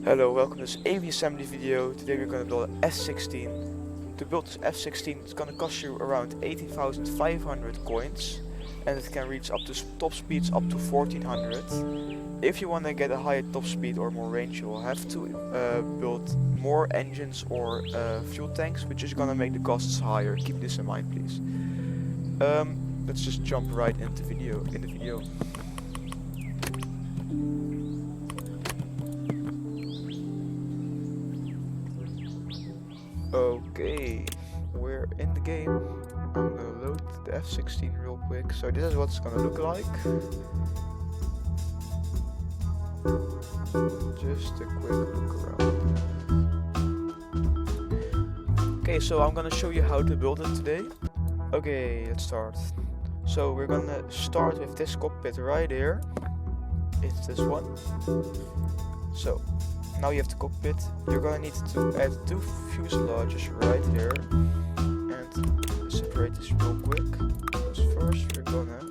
Hello, welcome to this Aviassembly video. Today we're going to build an F-16. To build this F-16 it's going to cost you around 18,500 coins and it can reach up to top speeds up to 1400. If you want to get a higher top speed or more range, you will have to build more engines or fuel tanks, which is going to make the costs higher. Keep this in mind, please. Let's just jump right into the video. Okay, we're in the game. I'm gonna load the F-16 real quick. So this is what it's gonna look like. Just a quick look around. Okay, so I'm gonna show you how to build it today. Okay, let's start. So we're gonna start with this cockpit right here. It's this one. So now you have the cockpit. You're gonna need to add 2 fuselages right here and separate this real quick. Because first we're gonna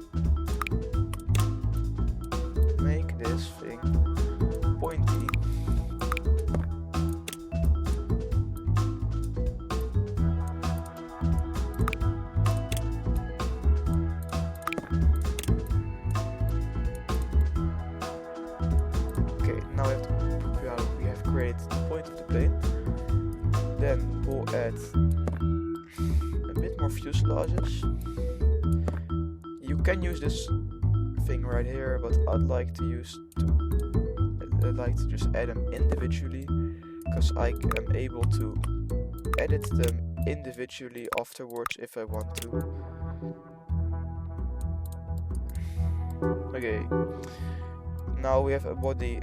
make this thing pointy. Okay, now we have created the point of the plane. Then we'll add a bit more fuselages. You can use this thing right here, but I'd like to just add them individually, because I am able to edit them individually afterwards if I want to. Okay, now we have a body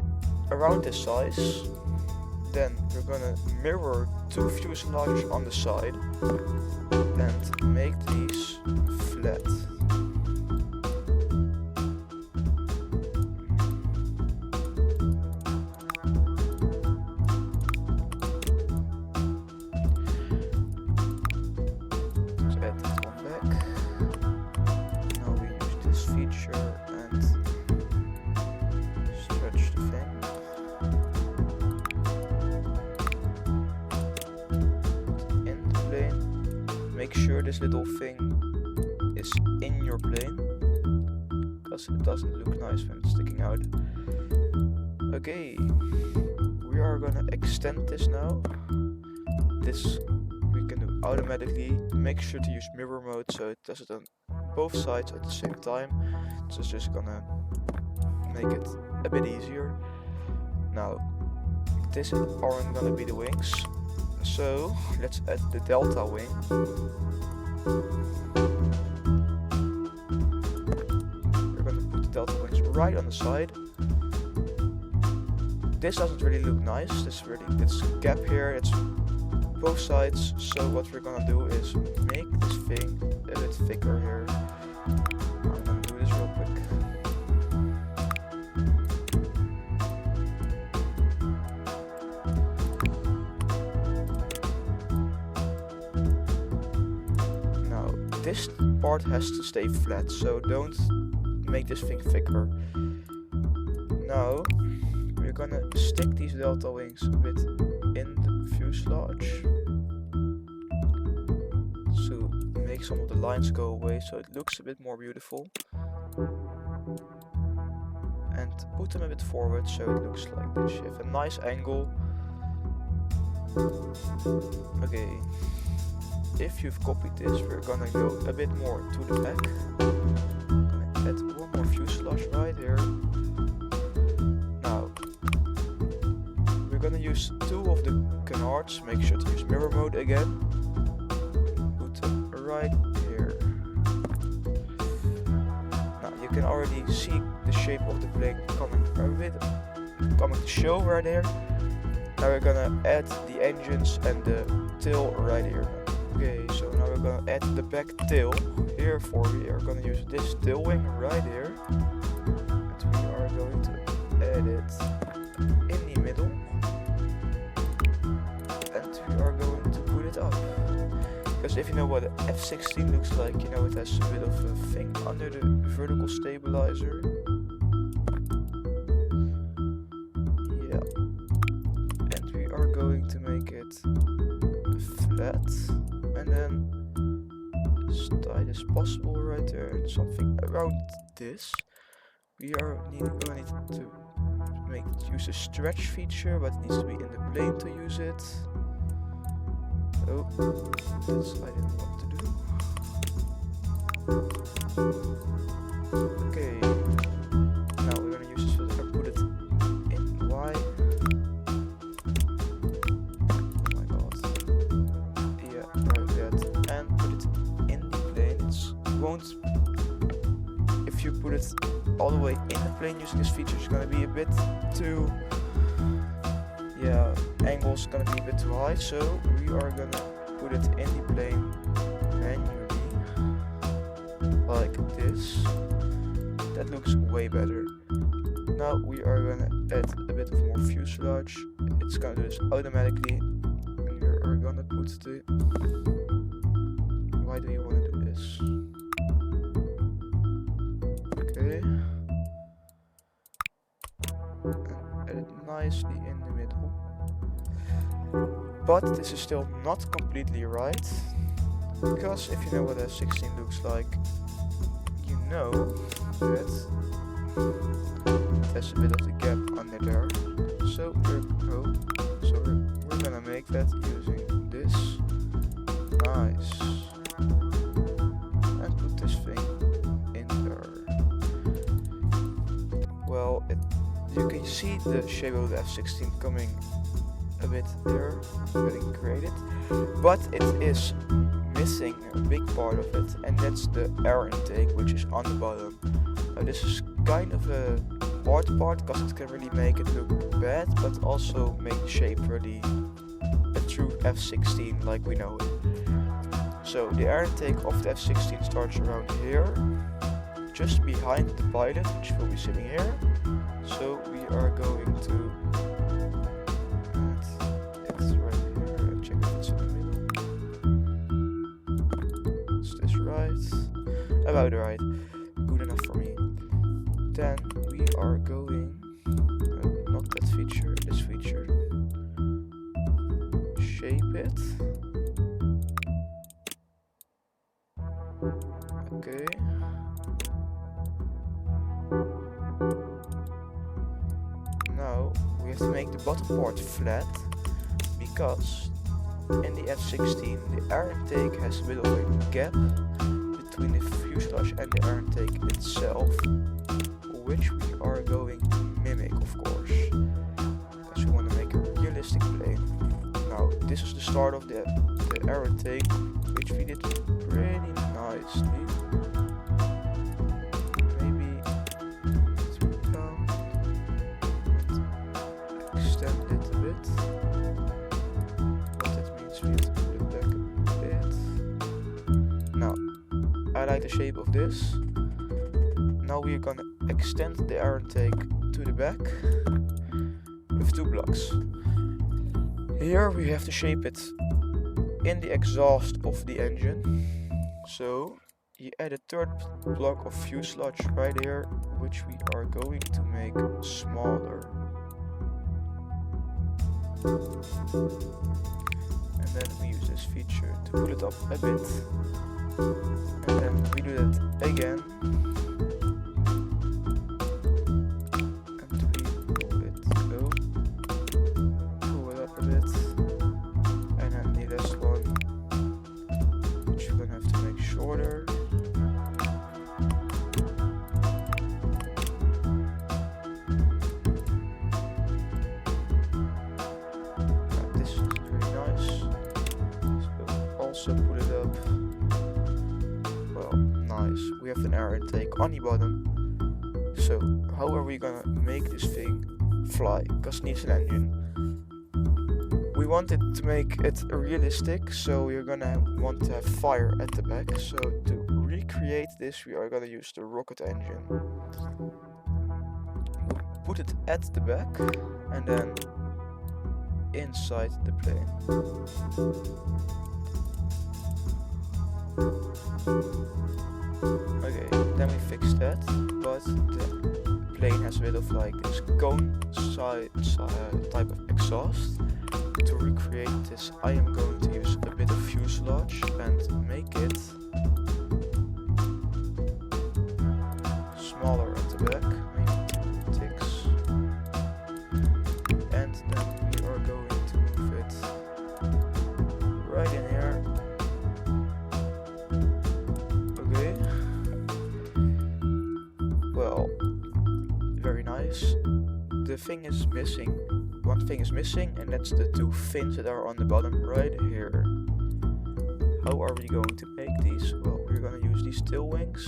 around this size. Then we're gonna mirror 2 fuselages on the side and make these flat. Let's add that one back. Now we use this feature and stretch the thing. Make sure this little thing is in your plane, because it doesn't look nice when it's sticking out. Okay, we are gonna extend this now. This we can do automatically. Make sure to use mirror mode so it does it on both sides at the same time. So it's just gonna make it a bit easier. Now, this aren't gonna be the wings. So let's add the delta wing. We're going to put the delta wings right on the side. This doesn't really look nice. This gap here, it's both sides. So what we're gonna do is make this thing a bit thicker here. I'm gonna do this real quick. This part has to stay flat, so don't make this thing thicker. Now we're gonna stick these delta wings a bit in the fuselage to make some of the lines go away so it looks a bit more beautiful. And put them a bit forward so it looks like this. You have a nice angle. Okay. If you've copied this, we're gonna go a bit more to the back. I'm gonna add one more fuselage right here. Now, we're gonna use 2 of the canards. Make sure to use mirror mode again. Put them right here. Now, you can already see the shape of the plane coming to show right here. Now we're gonna add the engines and the tail right here. Okay, so now we're gonna add the back tail. Therefore we are gonna use this tail wing right here. And we are going to add it in the middle. And we are going to put it up. Because if you know what an F-16 looks like, you know it has a bit of a thing under the vertical stabilizer. Yeah. flat, and then as tight as possible right there, and something around this. We are gonna need to use a stretch feature, but it needs to be in the plane to use it. Oh, that's I didn't want to do. Okay, now we're gonna use this filter and put it in Y. Oh my god. Yeah, right that. And put it in the plane. It won't. If you put it all the way in the plane using this feature, it's gonna be a bit too. Yeah, angle's gonna be a bit too high, so we are gonna put it in the plane manually, like this. That looks way better. Now we are gonna add a bit of more fuselage. It's gonna do this automatically, and we are gonna put the. Why do you want to do this? Okay. And add it nicely in the middle. But this is still not completely right, because if you know what F-16 looks like, you know that there's a bit of the gap under there. So we're gonna make that using this. Nice. And put this thing in there. Well, you can see the shape of the F-16 coming a bit there, getting created, but it is missing a big part of it, and that's the air intake, which is on the bottom. This is kind of a hard part, because it can really make it look bad, but also make the shape really a true F-16 like we know it. So the air intake of the F-16 starts around here, just behind the pilot, which will be sitting here. So we are going to add it right here and check if it's in the middle. Is this right? About right. Good enough for me. Then we are going, not that feature, this feature. Shape it. Okay. Now we have to make the bottom part flat, because in the F-16 the air intake has a bit of a gap between the fuselage and the air intake itself, which we are going to mimic, of course, because we want to make a realistic plane. Now this is the start of the air intake, which we did pretty nicely. Maybe through down and extend it a bit. What that means, we have to put it back a bit. Now I like the shape of this. Now we are gonna extend the air intake to the back with 2 blocks. Here we have to shape it in the exhaust of the engine. So you add a 3rd block of fuselage right here, which we are going to make smaller. And then we use this feature to pull it up a bit. And then we do that again. Also put it up. Well, nice. We have an air intake on the bottom. So how are we gonna make this thing fly? Because it needs an engine. We want it to make it realistic, so we're gonna want to have fire at the back. So to recreate this, we are gonna use the rocket engine. We'll put it at the back and then inside the plane. Okay, then we fix that, but the plane has a bit of like this cone side type of exhaust, to recreate this, I am going to use a bit of fuselage and make it smaller at the back, maybe 2 ticks. And then we are going to move it right in here. Okay. Well, very nice. The thing is missing. One thing is missing, and that's the 2 fins that are on the bottom right here. How are we going to make these? Well, we're going to use these tail wings.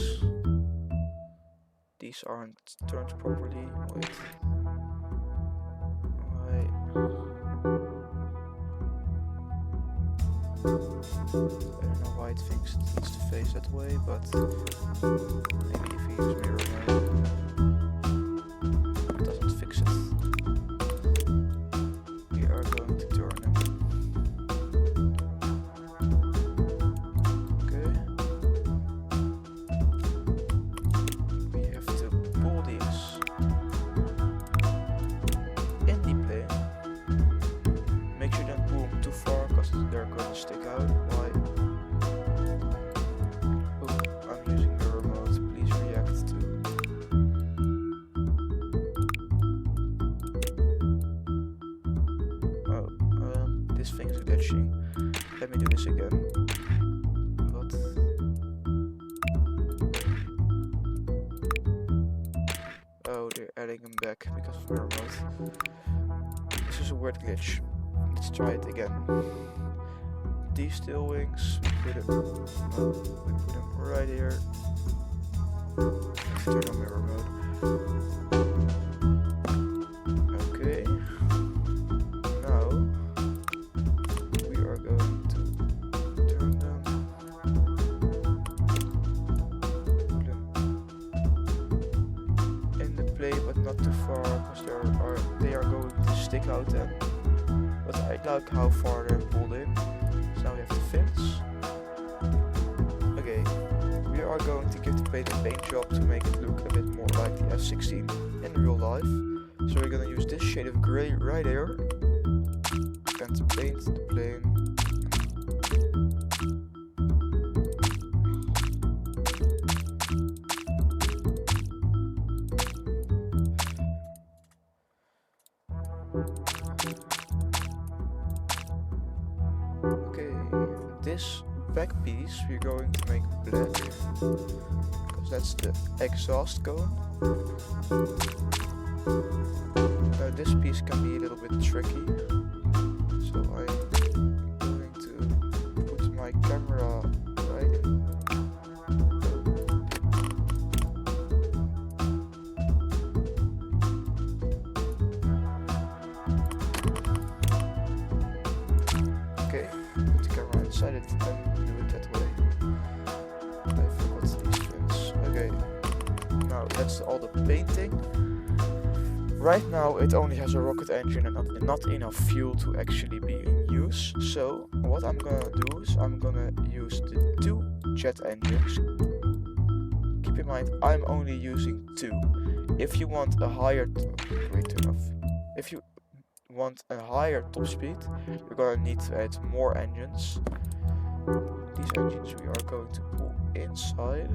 These aren't turned properly. Wait. I don't know why it thinks it needs to face that way, but maybe if we use mirror mode, it doesn't fix it. We are going to turn them. Okay. We have to pull these in the plane. Make sure you don't pull them too far, because they're going to stick out. Why? Oh, I'm using the remote. Please react to. Oh, this thing is glitching. Let me do this again. What? Oh, they're adding them back because of the remote. This is a weird glitch. Let's try it again. These tail wings, we put them right here. Let's turn on mirror mode. Okay. Now we are going to turn them. Put them in the plane, but not too far, because they are going to stick out then. But I like how far they're pulled in. So now we have the fins. Okay, we are going to give the plane a paint job to make it look a bit more like the F-16 in real life. So we're gonna use this shade of grey right here and paint the plane. Okay, this back piece we're going to make black, because that's the exhaust cone. Now this piece can be a little bit tricky, so I'm going to put my camera right in. Okay, put the camera inside it and do it that way. I forgot these fins. Okay, now that's all the painting. Right now it only has a rocket engine and not enough fuel to actually be in use. So what I'm gonna do is I'm gonna use the 2 jet engines. Keep in mind I'm only using 2. If you want a higher If you want a higher top speed, you're gonna need to add more engines. These engines we are going to pull inside.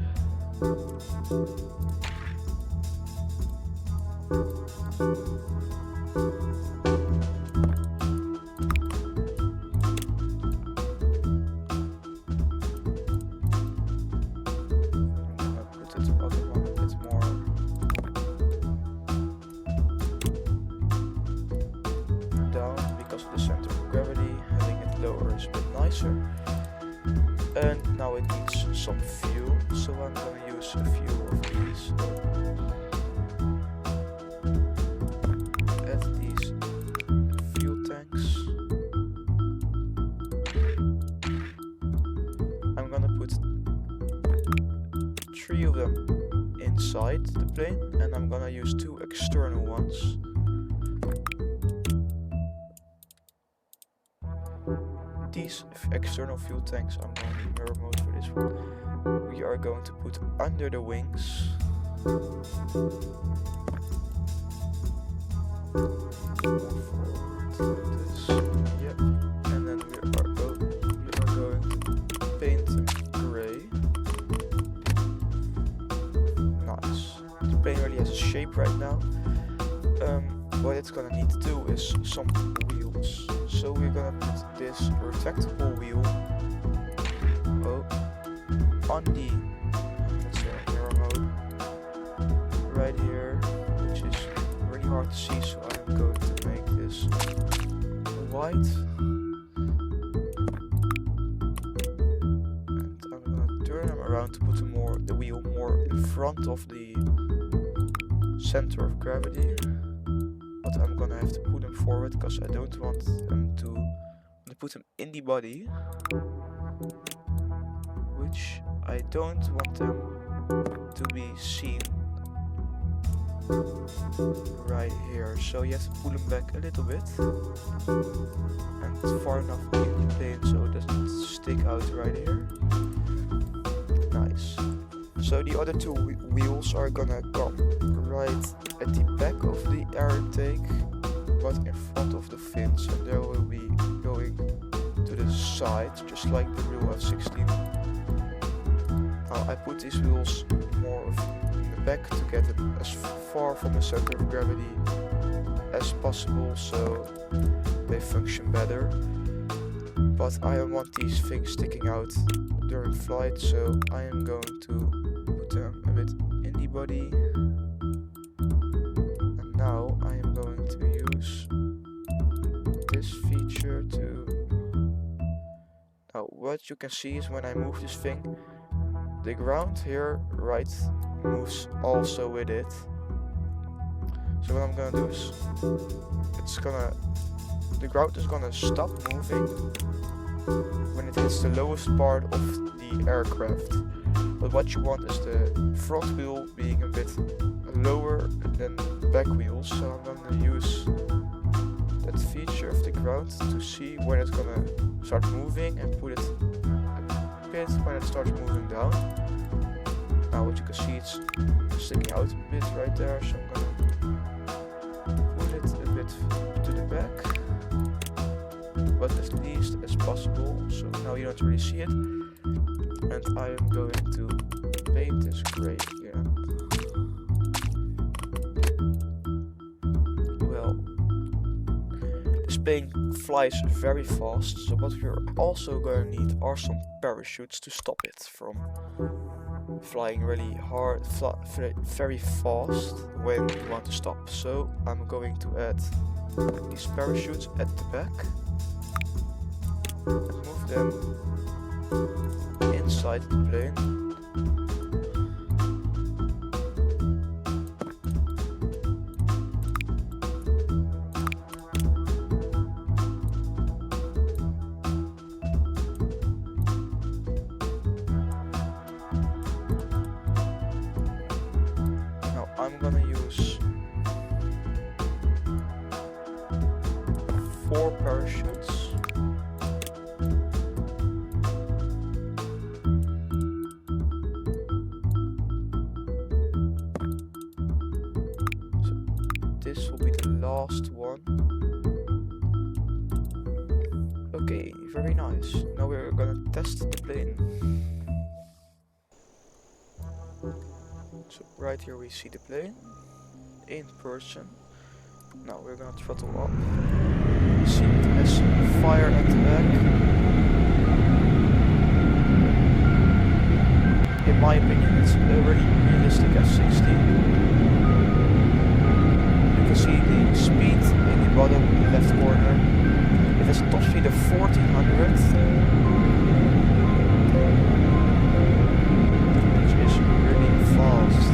And now it needs some fuel, so I'm gonna use a few of these. Add these fuel tanks. I'm gonna put 3 of them inside the plane, and I'm gonna use 2 external ones. These external fuel tanks, I'm going to mirror mode for this one. We are going to put under the wings. More forward. this. Yep. And then we are going to paint them gray. Nice. The plane really has a shape right now. What it's gonna need to do is some wheels. So we're gonna put this retractable wheel on the, let's say, mirror mode right here, which is really hard to see, so I'm going to make this white. And I'm gonna turn them around to put the wheel more in front of the center of gravity. But I'm gonna have to put them forward because I don't want them to put them in the body, which I don't want them to be seen right here. So you have to pull them back a little bit and far enough in the plane so it doesn't stick out right here. Nice. So the other two wheels are gonna come right at the back of the air intake, but in front of the fins, and they will be going to the side, just like the real F-16. Now I put these wheels more in the back to get them as far from the center of gravity as possible, so they function better. But I don't want these things sticking out during flight, so I am going to put them a bit in the body. And now I am going to use this feature to... Now what you can see is when I move this thing, the ground here right moves also with it. So what I'm gonna do is the ground is gonna stop moving when it hits the lowest part of the aircraft. But what you want is the front wheel being a bit lower than the back wheels. So I'm gonna use that feature of the ground to see when it's gonna start moving and put it a bit when it starts moving down. Now what you can see, it's sticking out a bit right there, so I'm gonna put it a bit to the back, but as least as possible, so now you don't really see it. And I am going to paint this gray again. Well, this plane flies very fast, so what we're also going to need are some parachutes to stop it from flying really hard, very fast when you want to stop. So I'm going to add these parachutes at the back and move them inside the plane. Now I'm gonna use 4 parachutes. This will be the last one. Okay, very nice. Now we're gonna test the plane. So right here we see the plane in person. Now we're gonna throttle up. See it has fire at the back. In my opinion, it's a really realistic F-16. See the speed in the bottom left corner. It has a top speed of 1400, which is really fast.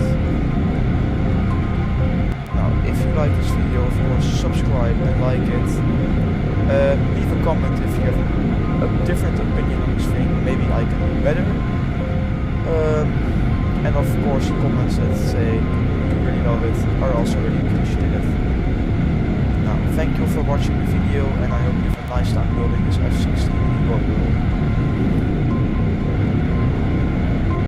Now if you like this video, of course subscribe and like it. Leave a comment if you have a different opinion on this thing, maybe I can do better. And of course comments that say really love it are also really appreciated. Now thank you for watching the video, and I hope you have a nice time building this F-16 in your world.